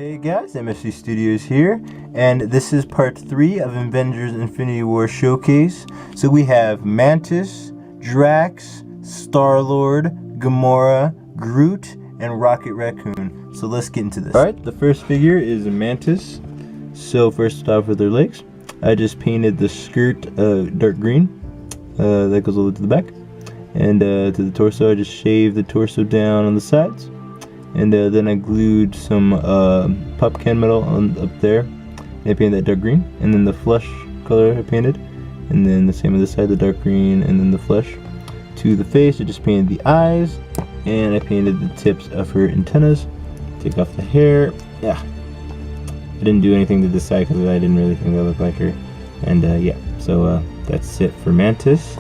Hey guys, MSC Studios here, and this is part 3 of Avengers Infinity War Showcase. So we have Mantis, Drax, Star-Lord, Gamora, Groot, and Rocket Raccoon. So let's get into this. Alright, the first figure is Mantis. So first off with her legs, I just painted the skirt dark green. That goes all the way to the back. And to the torso, I just shaved the torso down on the sides. And then I glued some pumpkin metal up there, and I painted that dark green. And then the flesh color I painted, and then the same on this side, the dark green, and then the flesh. To the face, I just painted the eyes, and I painted the tips of her antennas. Take off the hair. Yeah, I didn't do anything to this side because I didn't really think that looked like her. And yeah, so that's it for Mantis.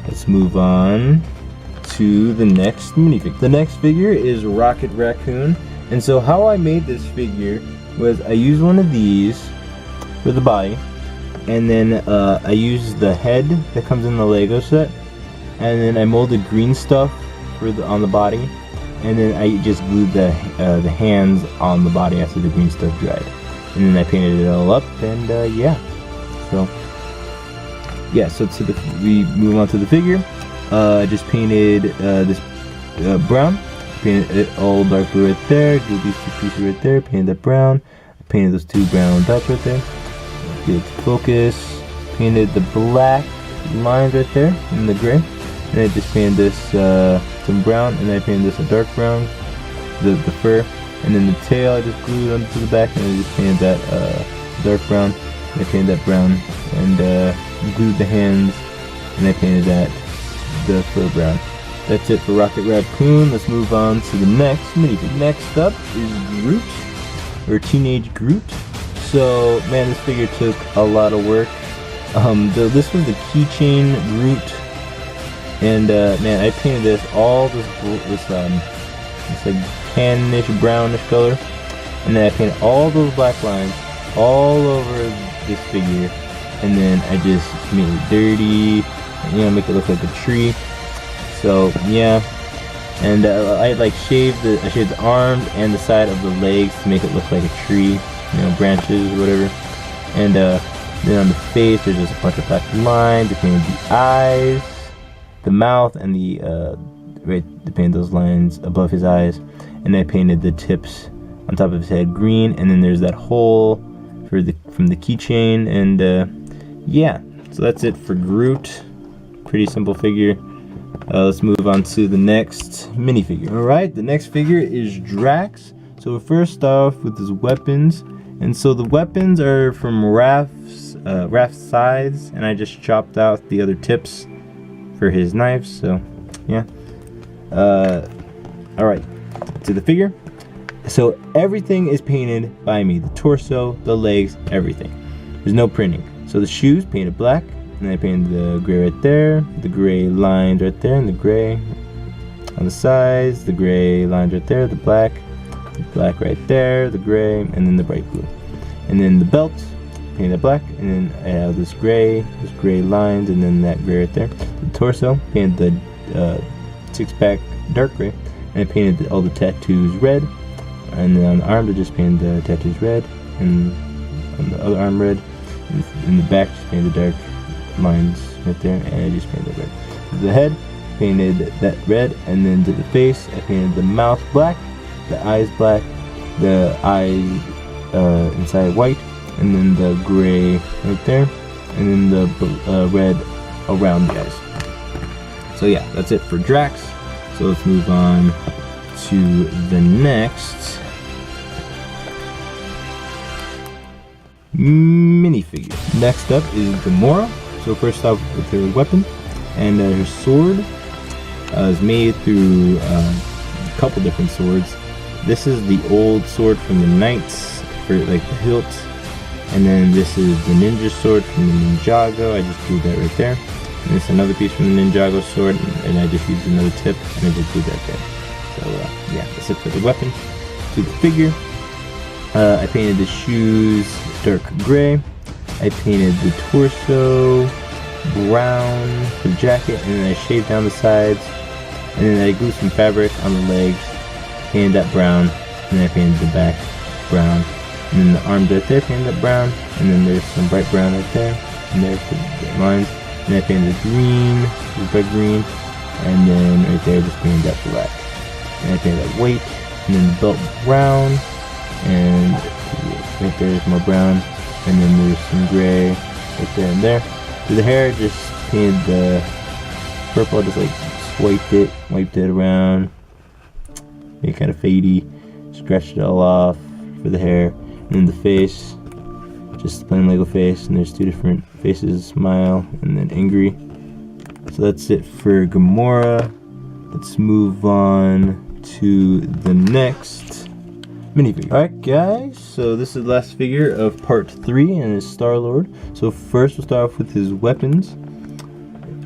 Let's move on to the next minifigure. The next figure is Rocket Raccoon. And so how I made this figure was I used one of these for the body, and then I used the head that comes in the Lego set, and then I molded green stuff for on the body, and then I just glued the hands on the body after the green stuff dried, and then I painted it all up, and yeah. So we move on to the figure. I just painted this brown, painted it all dark blue right there, glued these two pieces right there, painted that brown, painted those two brown dots right there, get it to focus, painted the black lines right there in the gray, and I just painted this some brown, and I painted this a dark brown, the fur, and then the tail I just glued onto the back, and I just painted that dark brown, and I painted that brown, and glued the hands, and I painted that the fur brown. That's it for Rocket Raccoon. Let's move on to the next minifigure. Next up is Groot, or Teenage Groot. So man, this figure took a lot of work. This was the keychain Groot, and man, I painted this like tannish brownish color, and then I painted all those black lines all over this figure, and then I just made it dirty. Make it look like a tree. So yeah, and I like shaved the arms and the side of the legs to make it look like a tree, branches or whatever. And then on the face, there's just a bunch of black lines. I painted the eyes, the mouth, and I painted those lines above his eyes, and I painted the tips on top of his head green. And then there's that hole from the keychain, and yeah. So that's it for Groot. Pretty simple figure. Let's move on to the next minifigure. Alright, the next figure is Drax. So first off with his weapons. And so the weapons are from Raph's sides, and I just chopped out the other tips for his knives. So yeah. Alright, to the figure. So everything is painted by me. The torso, the legs, everything. There's no printing. So the shoes painted black. And I painted the gray right there, the gray lines right there, and the gray on the sides, the gray lines right there, the black right there, the gray, and then the bright blue. And then the belt, painted that black, and then I have this gray lines, and then that gray right there. The torso, painted the six-pack dark gray, and I painted all the tattoos red. And then on the arms, I just painted the tattoos red, and on the other arm red. In the back, just painted the dark lines right there, and I just painted red. To the head, painted that red, and then to the face, I painted the mouth black, the eyes black, the eyes inside white, and then the gray right there, and then the red around the eyes. So yeah, that's it for Drax. So let's move on to the next minifigure. Next up is Gamora. So first off with her weapon, and her sword is made through a couple different swords. This is the old sword from the Knights for like the hilt, and then this is the ninja sword from the Ninjago. I just glued that right there. And this is another piece from the Ninjago sword, and I just used another tip, and I just glued that there. So yeah, that's it for the weapon. To the figure, I painted the shoes dark gray. I painted the torso brown for the jacket, and then I shaved down the sides, and then I glued some fabric on the legs, painted that brown, and then I painted the back brown. And then the arms right there painted that brown, and then there's some bright brown right there, and there's the lines. And I painted the green, the bright green, and then right there just painted that black. And I painted that white, and then the belt brown, and right there's more brown, and then there's some gray right there and there. For the hair, just painted the purple, just like wiped it around, made it kind of fadey, scratched it all off for the hair. And then the face, just plain Lego face, and there's two different faces, smile and then angry. So that's it for Gamora. Let's move on to the next minifigure. Alright guys, so this is the last figure of part 3, and it's Star-Lord. So first we'll start off with his weapons.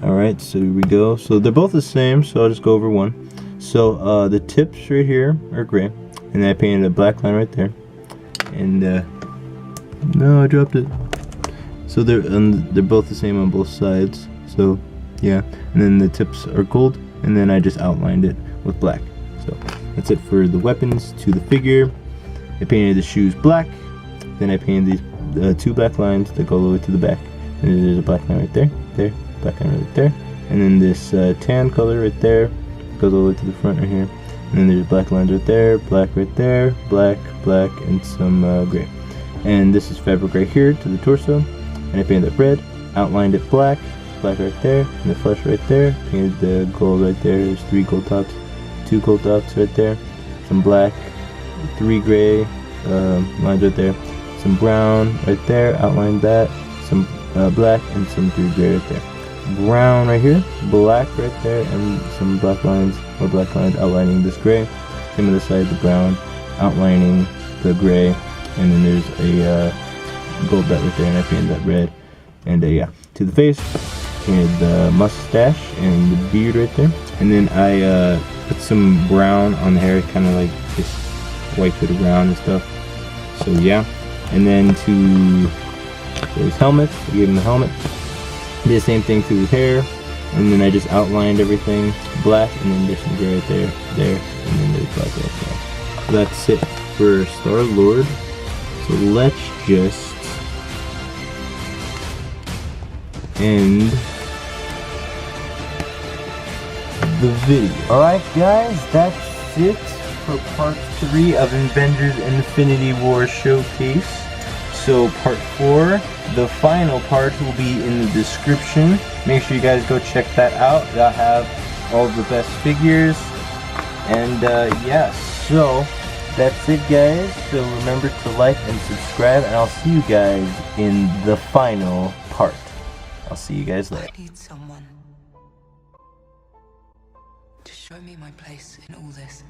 Alright, so here we go. So they're both the same, so I'll just go over one. So the tips right here are gray, and then I painted a black line right there. And no, I dropped it. So they're both the same on both sides. So yeah, and then the tips are gold, and then I just outlined it with black. So that's it for the weapons. To the figure, I painted the shoes black. Then I painted these 2 black lines that go all the way to the back. And there's a black line right there, black line right there, and then this tan color right there goes all the way to the front right here. And then there's black lines right there, black right there, black, and some gray. And this is fabric right here to the torso, and I painted that red, outlined it black right there, and the flesh right there, painted the gold right there. There's 3 gold dots, 2 gold dots right there, some black, 3 gray lines right there, some brown right there, outlined that, some black, and some 3 gray right there. Brown right here, black right there, and some black lines, more black lines outlining this gray. Same on the side, the brown outlining the gray, and then there's a gold dot right there, and I painted that red. And yeah, to the face, painted the mustache and the beard right there, and then I put some brown on the hair, kind of like just wipe it around and stuff. So yeah, and then to his helmet, I gave him the helmet. Did the same thing to his hair, and then I just outlined everything black, and then there's some gray right there, and then there's black right there. So that's it for Star-Lord. So let's just end the video. Alright guys, that's it for part 3 of Avengers Infinity War Showcase. So part 4, the final part, will be in the description. Make sure you guys go check that out. I'll have all the best figures. And yeah, so that's it guys. So remember to like and subscribe, and I'll see you guys in the final part. I'll see you guys later. I need someone to show me my place in all this.